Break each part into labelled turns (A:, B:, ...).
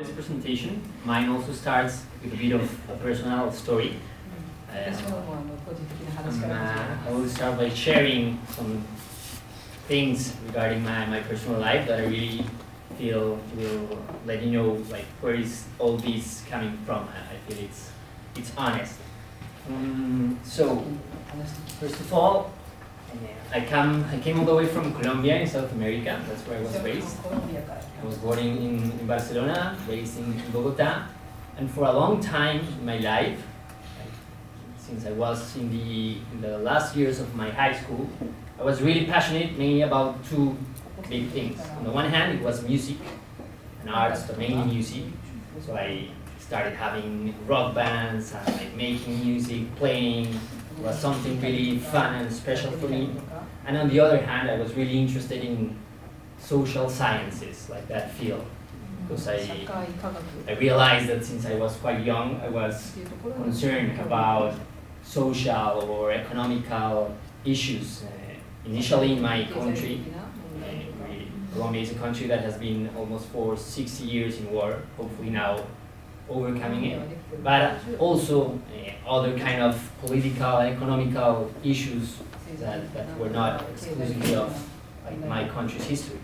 A: This presentation, mine also starts with a bit of a personal story. I will start by sharing some things regarding my personal life that I really feel will let you know like where is all this coming from. I feel it's honest. So first of all, I came all the way from Colombia in South America. That's where I was raised. I was born in Barcelona, raised in Bogota, and for a long time in my life, since I was in the last years of my high school, I was really passionate mainly about two big things. On the one hand, it was music and arts, but mainly music. So I started having rock bands and like making music, playing. It was something really fun and special for me. And on the other hand, I was really interested in social sciences, like that field. Because I realized that since I was quite young, I was concerned about social or economical issues. Initially in my country, Colombia is a country that has been almost for 60 years in war, hopefully now overcoming it, but also other kind of political and economical issues that were not exclusively of like, my country's history.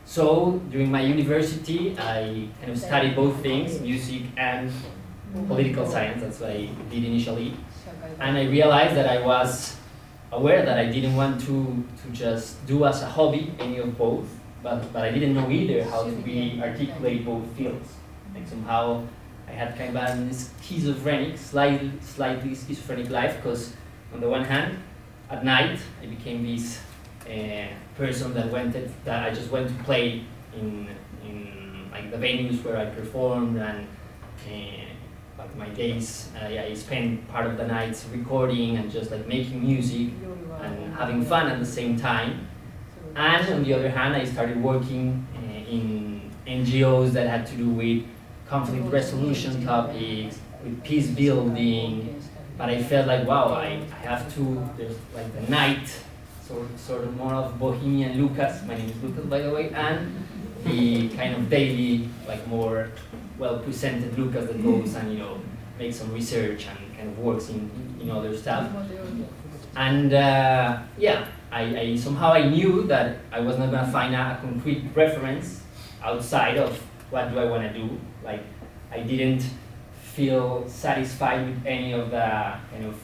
A: So during my university, I kind of studied both things, music and political science. That's what I did initially. And I realized that I was aware that I didn't want to just do as a hobby any of both, but I didn't know either how to really articulate both fields. Like somehow I had kind of a schizophrenic, slightly schizophrenic life, because on the one hand, at night I became this person that I just went to play in like the venues where I performed, and like my days, I spent part of the nights recording and just like making music and having fun at the same time. And on the other hand, I started working in NGOs that had to do with conflict resolution topics, with peace building. But I felt like, wow, I have to, there's like the night, sort of more of bohemian Lucas, my name is Lucas by the way, and the kind of daily, like more well-presented Lucas that goes and, makes some research and kind of works in other stuff. And I somehow I knew that I was not going to find a concrete reference outside of what do I want to do. Like, I didn't feel satisfied with any of the kind of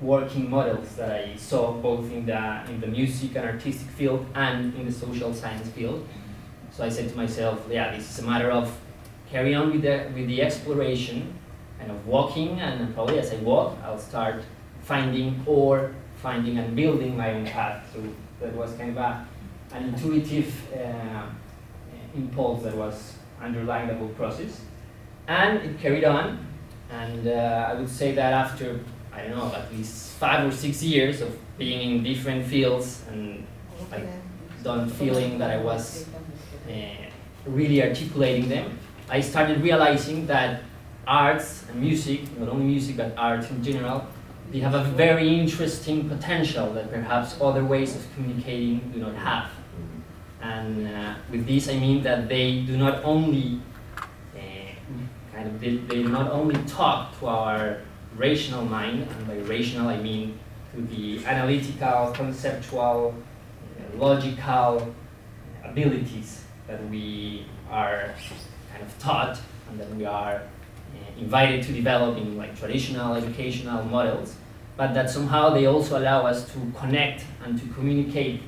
A: working models that I saw both in the music and artistic field and in the social science field. So I said to myself, yeah, this is a matter of carry on with the exploration and of walking, and probably as I walk, I'll start finding and building my own path. So that was kind of an intuitive impulse that was underlying the whole process. And it carried on, and I would say that after, I don't know, at least 5 or 6 years of being in different fields and like done feeling that I was really articulating them, I started realizing that arts and music, not only music but arts in general, they have a very interesting potential that perhaps other ways of communicating do not have. And with this I mean that they do not only they do not only talk to our rational mind, and by rational I mean to the analytical, conceptual, logical abilities that we are kind of taught and that we are invited to develop in like traditional educational models, but that somehow they also allow us to connect and to communicate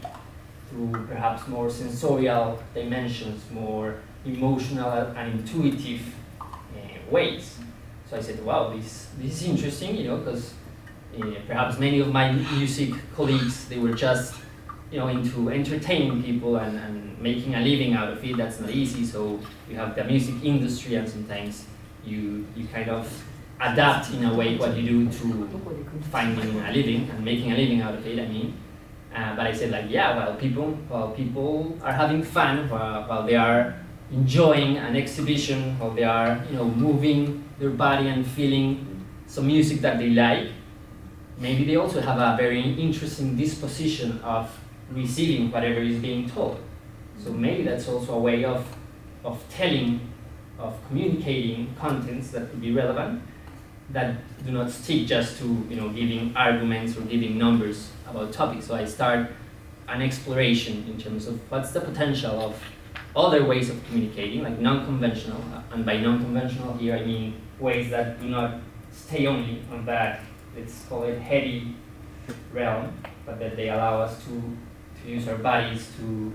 A: through perhaps more sensorial dimensions, more emotional and intuitive ways. So I said, wow, this is interesting, because perhaps many of my music colleagues, they were just into entertaining people and making a living out of it. That's not easy. So you have the music industry, and sometimes you kind of adapt in a way what you do to finding a living and making a living out of it, I mean. But I said like, yeah, while people are having fun, while they are enjoying an exhibition, while they are moving their body and feeling some music that they like, maybe they also have a very interesting disposition of receiving whatever is being told. So maybe that's also a way of telling of communicating contents that could be relevant, that do not stick just to giving arguments or giving numbers about topics. So I start an exploration in terms of what's the potential of other ways of communicating, like non-conventional, and by non-conventional here I mean ways that do not stay only on that, let's call it heady realm, but that they allow us to use our bodies to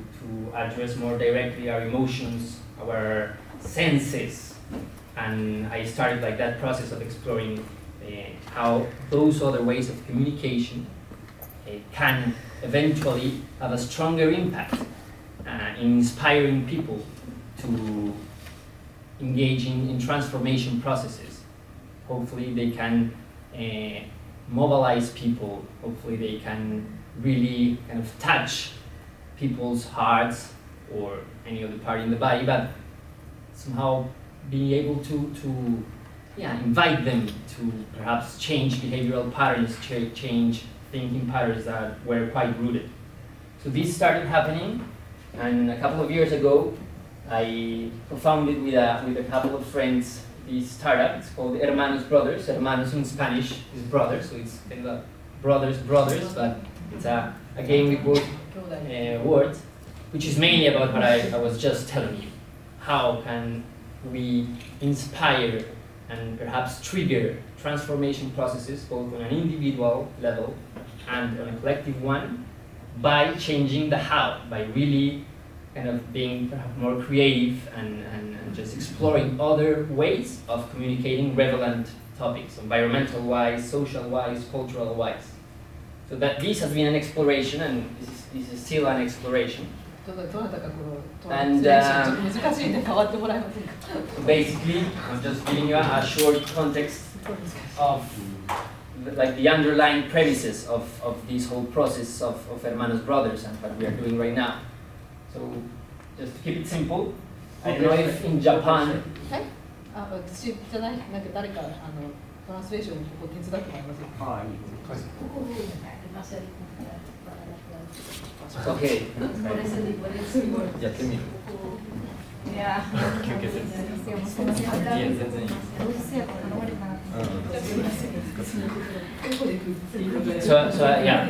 A: address more directly our emotions, our senses. And I started like that process of exploring how those other ways of communication can eventually have a stronger impact in inspiring people to engage in transformation processes. Hopefully they can mobilize people, hopefully they can really kind of touch people's hearts or any other part in the body, but somehow being able to invite them to perhaps change behavioral patterns, change thinking patterns that were quite rooted. So this started happening, and a couple of years ago, I co-founded with a couple of friends this startup. It's called Hermanos Brothers. Hermanos in Spanish is brothers, so it's kind of brothers, but it's a game with both words, which is mainly about what I was just telling you. How can we inspire and perhaps trigger transformation processes both on an individual level and on a collective one by changing the how, by really kind of being perhaps more creative and just exploring other ways of communicating relevant topics, environmental-wise, social-wise, cultural-wise. So that this has been an exploration, and this is still an exploration. And basically, I'm just giving you a short context of like the underlying premises of this whole process of Hermanos Brothers and what we are doing right now. So just to keep it simple, I don't know if in Japan. Okay.
B: Yeah.
A: So yeah,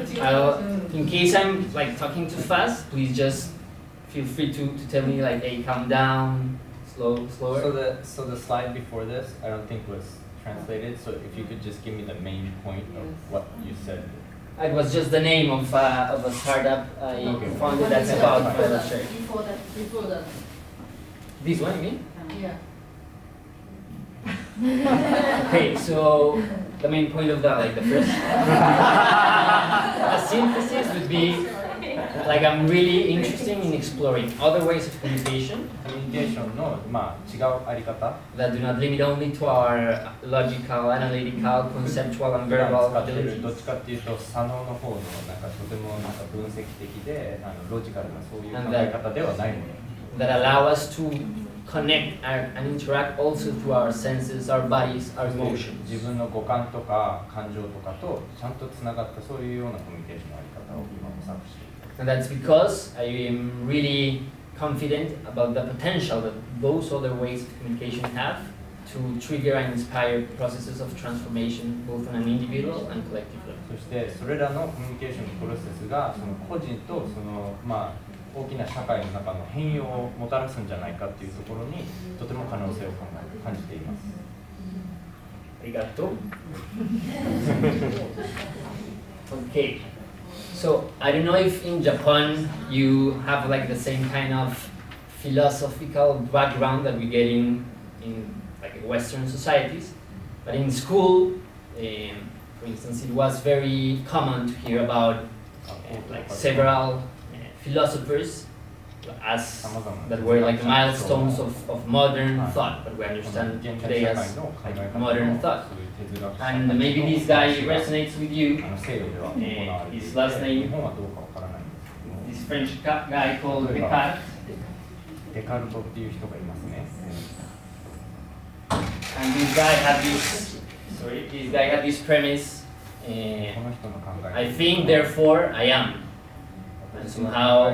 A: in case I'm like talking too fast, please just feel free to tell me like, hey, calm down, slower.
C: So the slide before this, I don't think was translated. So if you could just give me the main point of what you said.
A: It was just the name of a startup I founded that's about fellowship.
B: Before that.
A: This one, you mean?
B: Yeah.
A: Okay, so the main point of that, like the first, a synthesis would be like I'm really interested in exploring other ways of communication
C: コミュニケーションの違うあり方
A: that do not limit only to our logical, analytical, conceptual, and
C: 普段
A: verbal
C: 使ってる
A: abilities.
C: どっちかっていうと左脳の方のとても分析的でロジカルなそういう考え方ではないもの
A: that allow us to connect and interact also through our senses, our bodies, our emotions.
C: 自分の五感とか感情とかとちゃんとつながったそういうようなコミュニケーションのあり方を今模索している
A: And that's because I am really confident about the potential that those other ways of communication have to trigger and inspire processes of transformation both on an individual and collective level.
C: そしてそれらのコミュニケーションのプロセスがその個人とその大きな社会の中の変容をもたらすんじゃないかっていうところにとても可能性を感じています。
A: Arigato. Okay. So I don't know if in Japan you have like the same kind of philosophical background that we get in like Western societies, but in school, for instance, it was very common to hear about like several philosophers as that were like milestones of modern thought, but we understand today as like modern thought. And maybe this guy resonates with you. His last name, this French guy called Descartes.
C: デカルトっていう人がいますね。
A: And this guy had this premise.
C: この人の考え
A: I think, therefore I am. And somehow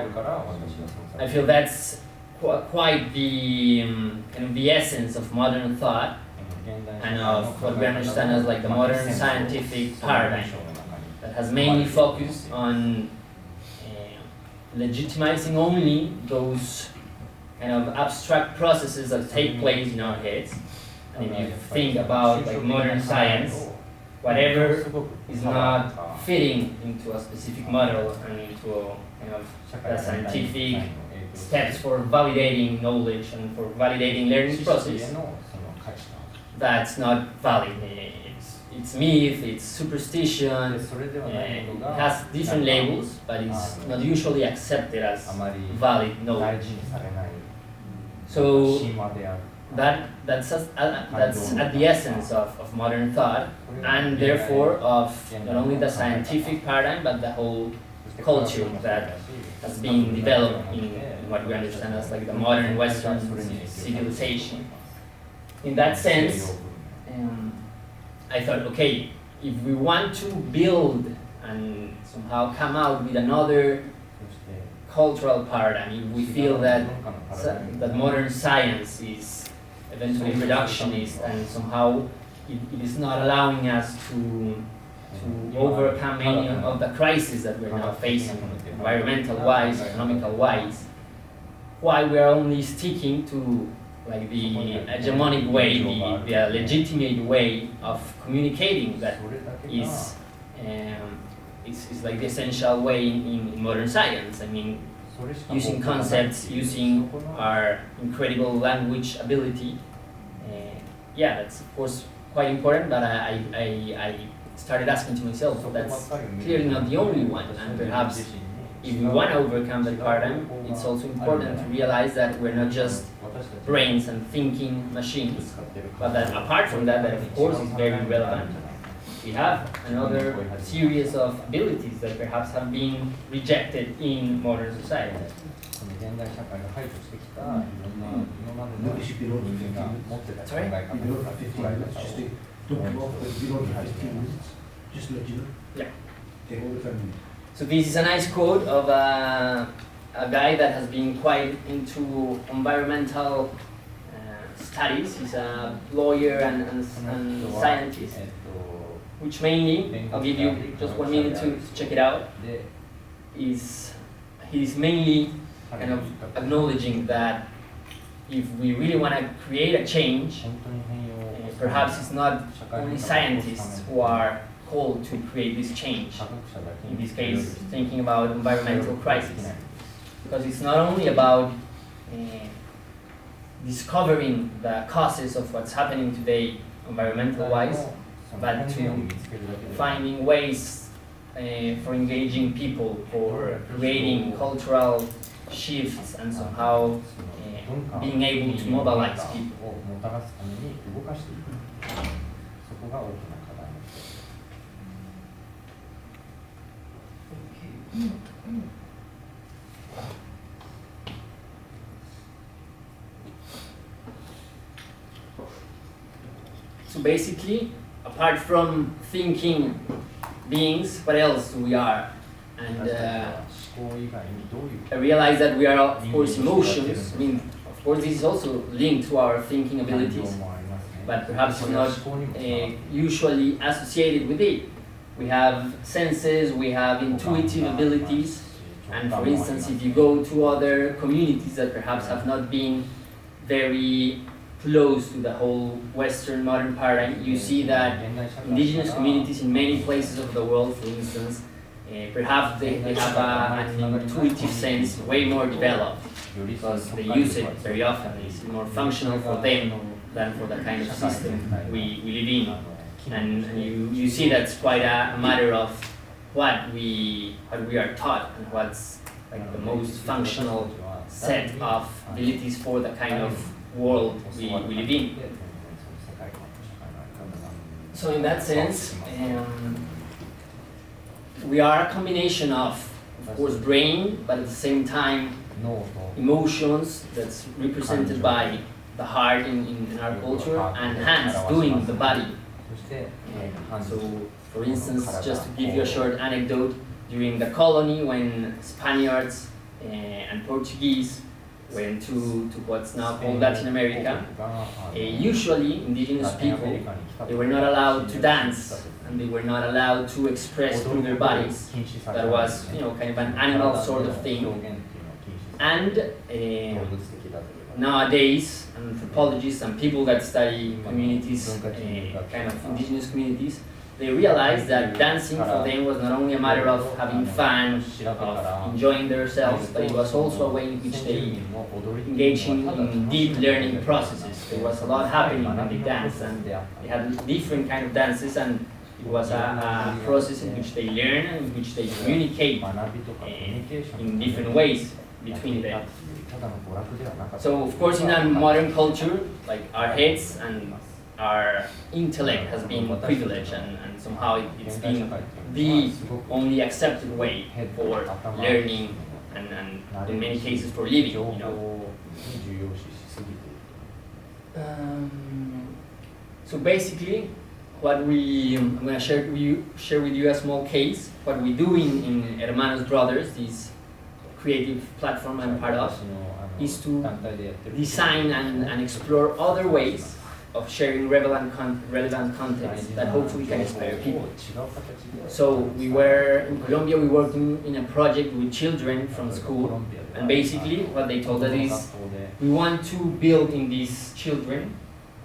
A: I feel that's quite the kind of the essence of modern thought and of what we understand as like the modern scientific paradigm that has mainly focused on legitimizing only those kind of abstract processes that take place in our heads. And if you think about like modern science, whatever is not fitting into a specific model and into a kind of the scientific steps for validating knowledge and for validating learning process, that's not valid. It's myth, it's superstition, it has different labels, but it's not usually accepted as valid knowledge. So that's at the essence of modern thought, and therefore of not only the scientific paradigm, but the whole culture that has been developed in what we understand as like the modern Western civilization. In that sense, I thought, okay, if we want to build and somehow come out with another cultural paradigm, if we feel that modern science is eventually reductionist and somehow it is not allowing us to overcome any of the crises that we're now facing, environmental-wise, economical-wise, why we are only sticking to like the hegemonic way, the legitimate way of communicating that is like the essential way in modern science. I mean, using concepts, using our incredible language ability. Yeah, that's of course quite important, but I started asking to myself, so that's clearly not the only one, and perhaps if we want to overcome that paradigm, it's also important to realize that we're not just brains and thinking machines, but that apart from that of course is very relevant, we have another series of abilities that perhaps have been rejected in modern society. Yeah. So this is a nice quote of a guy that has been quite into environmental studies. He's a lawyer and scientist, which mainly, I'll give you just 1 minute to check it out, he's mainly kind of acknowledging that if we really want to create a change, perhaps it's not only scientists who are called to create this change. In this case, thinking about environmental crisis, because it's not only about discovering the causes of what's happening today environmental-wise, but to finding ways for engaging people, for creating cultural shifts, and somehow being able to mobilize people. So basically, apart from thinking beings, what else we are? And I realize that we are, of course, emotions. I mean, of course, this is also linked to our thinking abilities, but perhaps it's not usually associated with it. We have senses, we have intuitive abilities, and for instance, if you go to other communities that perhaps have not been very close to the whole Western modern paradigm, you see that indigenous communities in many places of the world, for instance, perhaps they have an intuitive sense way more developed because they use it very often. It's more functional for them than for the kind of system we live in. And you see that's quite a matter of what we are taught and what's like the most functional set of abilities for the kind of world we live in. So in that sense, we are a combination of course, brain, but at the same time, emotions that's represented by the heart in our culture, and hands doing the body. So, for instance, just to give you a short anecdote, during the colony when Spaniards and Portuguese went to what's now called Latin America, usually indigenous people, they were not allowed to dance and they were not allowed to express through their bodies. That was, you know, kind of an animal sort of thing. And nowadays, anthropologists and people that study communities, kind of indigenous communities, they realized that dancing for them was not only a matter of having fun, of enjoying themselves, but it was also a way in which they engaging in deep learning processes. There was a lot happening when they danced, and they had different kind of dances, and it was a process in which they learn and in which they communicate in different ways between them. So of course in a modern culture, like our heads and our intellect has been privileged, and somehow it's been the only accepted way for learning and in many cases for living, you know. So basically, what I'm going to share with you a small case. What we do in Hermanos Brothers, this creative platform I'm part of, is to design and explore other ways of sharing relevant content that hopefully can inspire people. So we were in Colombia, we worked in a project with children from school, and basically what they told us is we want to build in these children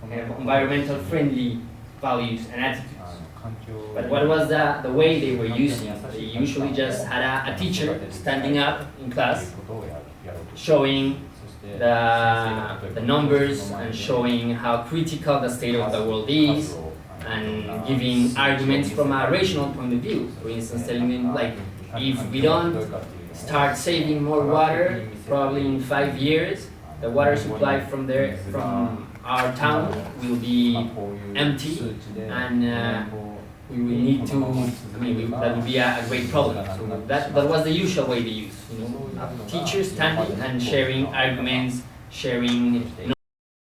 A: environmental friendly values and attitudes. But what was the way they were using it? They usually just had a teacher standing up in class showing the numbers and showing how critical the state of the world is, and giving arguments from a rational point of view. For instance, telling them, like, if we don't start saving more water, probably in 5 years, the water supply from our town will be empty, and we will need to, that would be a great problem. So that was the usual way they use, you know, teachers standing and sharing arguments, sharing